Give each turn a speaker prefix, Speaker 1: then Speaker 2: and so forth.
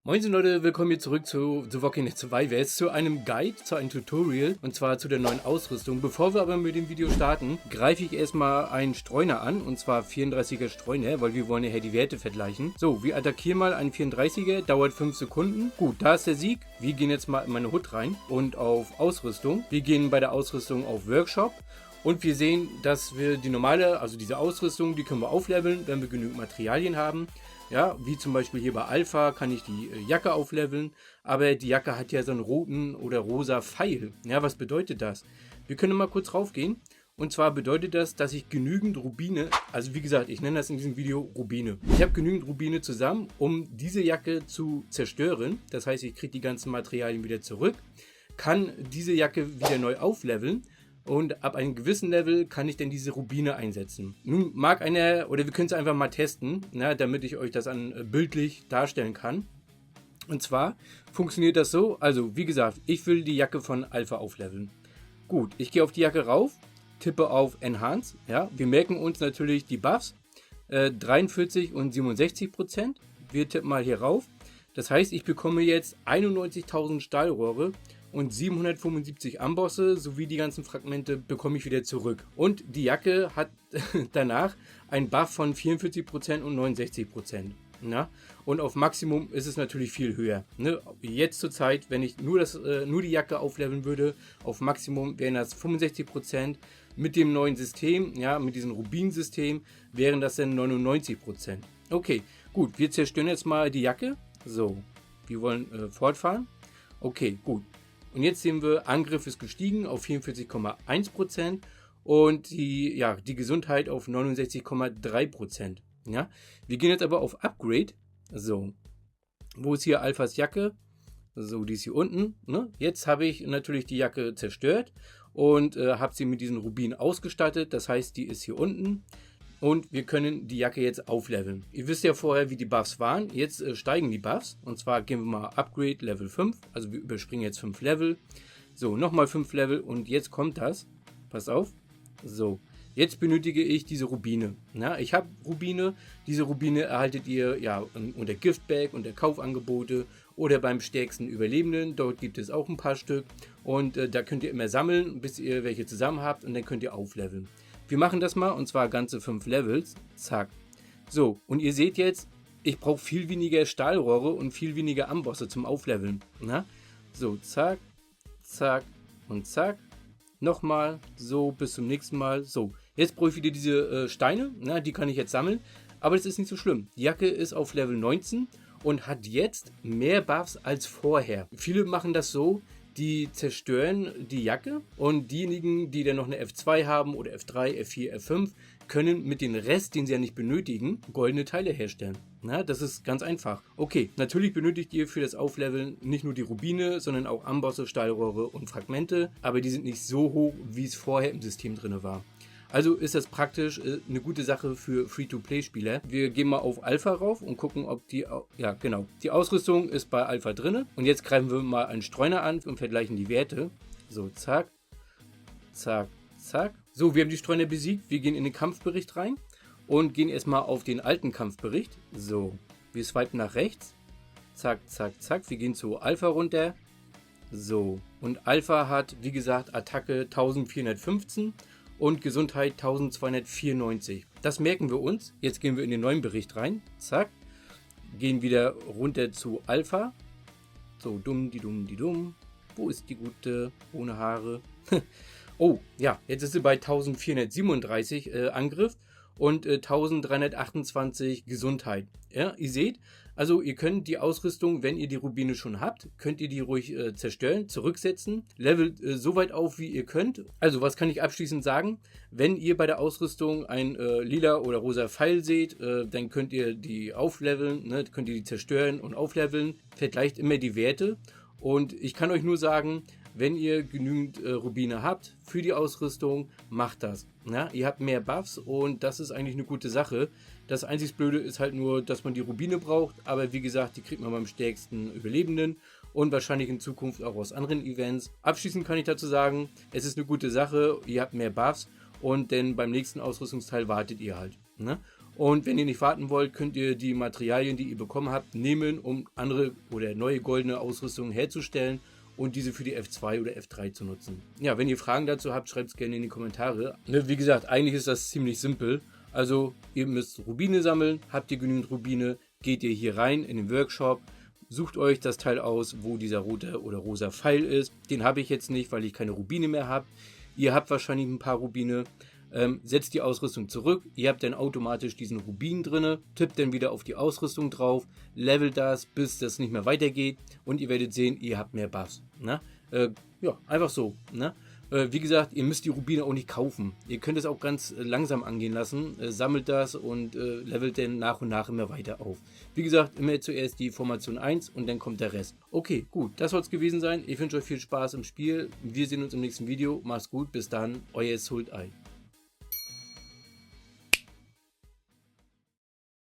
Speaker 1: Moin Leute, willkommen hier zurück zu The Walking Dead Survivors, zu einem Guide, zu einem Tutorial und zwar zu der neuen Ausrüstung. Bevor wir aber mit dem Video starten, greife ich erstmal einen Streuner an, und zwar 34er Streuner, weil wir wollen ja die Werte vergleichen. So, wir attackieren mal einen 34er, dauert 5 Sekunden. Gut, da ist der Sieg. Wir gehen jetzt mal in meine Hut rein und auf Ausrüstung. Wir gehen bei der Ausrüstung auf Workshop. Und wir sehen, dass wir die normale, also diese Ausrüstung, die können wir aufleveln, wenn wir genügend Materialien haben. Ja, wie zum Beispiel hier bei Alpha kann ich die Jacke aufleveln, aber die Jacke hat ja so einen roten oder rosa Pfeil. Ja, was bedeutet das? Wir können mal kurz raufgehen. Und zwar bedeutet das, dass ich genügend Rubine, also wie gesagt, ich nenne das in diesem Video Rubine. Ich habe genügend Rubine zusammen, um diese Jacke zu zerstören. Das heißt, ich kriege die ganzen Materialien wieder zurück, kann diese Jacke wieder neu aufleveln. Und ab einem gewissen Level kann ich dann diese Rubine einsetzen. Nun mag einer, oder wir können es einfach mal testen, damit ich euch das bildlich darstellen kann. Und zwar funktioniert das so, also wie gesagt, ich will die Jacke von Alpha aufleveln. Gut, ich gehe auf die Jacke rauf, tippe auf Enhance. Ja, wir merken uns natürlich die Buffs, 43 und 67%. Wir tippen mal hier rauf. Das heißt, ich bekomme jetzt 91.000 Stahlrohre und 775 Ambosse sowie die ganzen Fragmente bekomme ich wieder zurück. Und die Jacke hat danach einen Buff von 44% und 69%. Ja? Und auf Maximum ist es natürlich viel höher. Ne? Jetzt zur Zeit, wenn ich nur die Jacke aufleveln würde, auf Maximum wären das 65%. Mit dem neuen System, ja, mit diesem Rubin-System, wären das dann 99%. Okay, gut, wir zerstören jetzt mal die Jacke. So, wir wollen fortfahren. Okay, gut. Und jetzt sehen wir, Angriff ist gestiegen auf 44,1% und die Gesundheit auf 69,3%. Ja? Wir gehen jetzt aber auf Upgrade. So, wo ist hier Alphas Jacke? So, die ist hier unten. Ne? Jetzt habe ich natürlich die Jacke zerstört und habe sie mit diesen Rubinen ausgestattet. Das heißt, die ist hier unten. Und wir können die Jacke jetzt aufleveln. Ihr wisst ja vorher, wie die Buffs waren. Jetzt steigen die Buffs. Und zwar gehen wir mal Upgrade Level 5. Also wir überspringen jetzt 5 Level. So, nochmal 5 Level. Und jetzt kommt das. Pass auf. So, jetzt benötige ich diese Rubine. Na, ich habe Rubine. Diese Rubine erhaltet ihr ja unter Giftbag, unter Kaufangebote oder beim stärksten Überlebenden. Dort gibt es auch ein paar Stück. Und da könnt ihr immer sammeln, bis ihr welche zusammen habt. Und dann könnt ihr aufleveln. Wir machen das mal, und zwar ganze 5 Levels. Zack. So, und ihr seht jetzt, ich brauche viel weniger Stahlrohre und viel weniger Ambosse zum Aufleveln. Na? So, zack, zack und zack. Nochmal, so, bis zum nächsten Mal. So, jetzt brauche ich wieder diese Steine. Na, die kann ich jetzt sammeln. Aber das ist nicht so schlimm. Die Jacke ist auf Level 19 und hat jetzt mehr Buffs als vorher. Viele machen das so, die zerstören die Jacke und diejenigen, die dann noch eine F2 haben oder F3, F4, F5, können mit dem Rest, den sie ja nicht benötigen, goldene Teile herstellen. Na, das ist ganz einfach. Okay, natürlich benötigt ihr für das Aufleveln nicht nur die Rubine, sondern auch Ambosse, Stahlrohre und Fragmente, aber die sind nicht so hoch, wie es vorher im System drin war. Also ist das praktisch eine gute Sache für Free-to-Play-Spieler. Wir gehen mal auf Alpha rauf und gucken, ob die Ausrüstung ist bei Alpha drin. Und jetzt greifen wir mal einen Streuner an und vergleichen die Werte. So, zack, zack, zack. So, wir haben die Streuner besiegt. Wir gehen in den Kampfbericht rein und gehen erstmal auf den alten Kampfbericht. So, wir swipen nach rechts. Zack, zack, zack. Wir gehen zu Alpha runter. So, und Alpha hat, wie gesagt, Attacke 1415. Und Gesundheit 1294. Das merken wir uns. Jetzt gehen wir in den neuen Bericht rein. Zack. Gehen wieder runter zu Alpha. So, dumm, die dumm, die dumm. Wo ist die gute ohne Haare? Oh, ja, jetzt ist sie bei 1437 Angriff und 1328 Gesundheit. Ja, ihr seht, also ihr könnt die Ausrüstung, wenn ihr die Rubine schon habt, könnt ihr die ruhig zerstören, zurücksetzen, levelt so weit auf, wie ihr könnt. Also was kann ich abschließend sagen? Wenn ihr bei der Ausrüstung ein lila oder rosa Pfeil seht, dann könnt ihr die aufleveln, ne? Könnt ihr die zerstören und aufleveln. Vergleicht immer die Werte. Und ich kann euch nur sagen, wenn ihr genügend Rubine habt für die Ausrüstung, macht das. Ja? Ihr habt mehr Buffs und das ist eigentlich eine gute Sache. Das einzig Blöde ist halt nur, dass man die Rubine braucht, aber wie gesagt, die kriegt man beim stärksten Überlebenden und wahrscheinlich in Zukunft auch aus anderen Events. Abschließend kann ich dazu sagen, es ist eine gute Sache, ihr habt mehr Buffs und dann beim nächsten Ausrüstungsteil wartet ihr halt. Ne? Und wenn ihr nicht warten wollt, könnt ihr die Materialien, die ihr bekommen habt, nehmen, um andere oder neue goldene Ausrüstungen herzustellen und diese für die F2 oder F3 zu nutzen. Ja, wenn ihr Fragen dazu habt, schreibt es gerne in die Kommentare. Ne, wie gesagt, eigentlich ist das ziemlich simpel. Also ihr müsst Rubine sammeln, habt ihr genügend Rubine, geht ihr hier rein in den Workshop, sucht euch das Teil aus, wo dieser rote oder rosa Pfeil ist. Den habe ich jetzt nicht, weil ich keine Rubine mehr habe. Ihr habt wahrscheinlich ein paar Rubine. Setzt die Ausrüstung zurück, ihr habt dann automatisch diesen Rubin drin, tippt dann wieder auf die Ausrüstung drauf, levelt das, bis das nicht mehr weitergeht und ihr werdet sehen, ihr habt mehr Buffs. Ne? Ja, einfach so. Ne? Wie gesagt, ihr müsst die Rubine auch nicht kaufen. Ihr könnt es auch ganz langsam angehen lassen, sammelt das und levelt dann nach und nach immer weiter auf. Wie gesagt, immer zuerst die Formation 1 und dann kommt der Rest. Okay, gut, das soll es gewesen sein. Ich wünsche euch viel Spaß im Spiel. Wir sehen uns im nächsten Video. Macht's gut, bis dann, euer Sultai.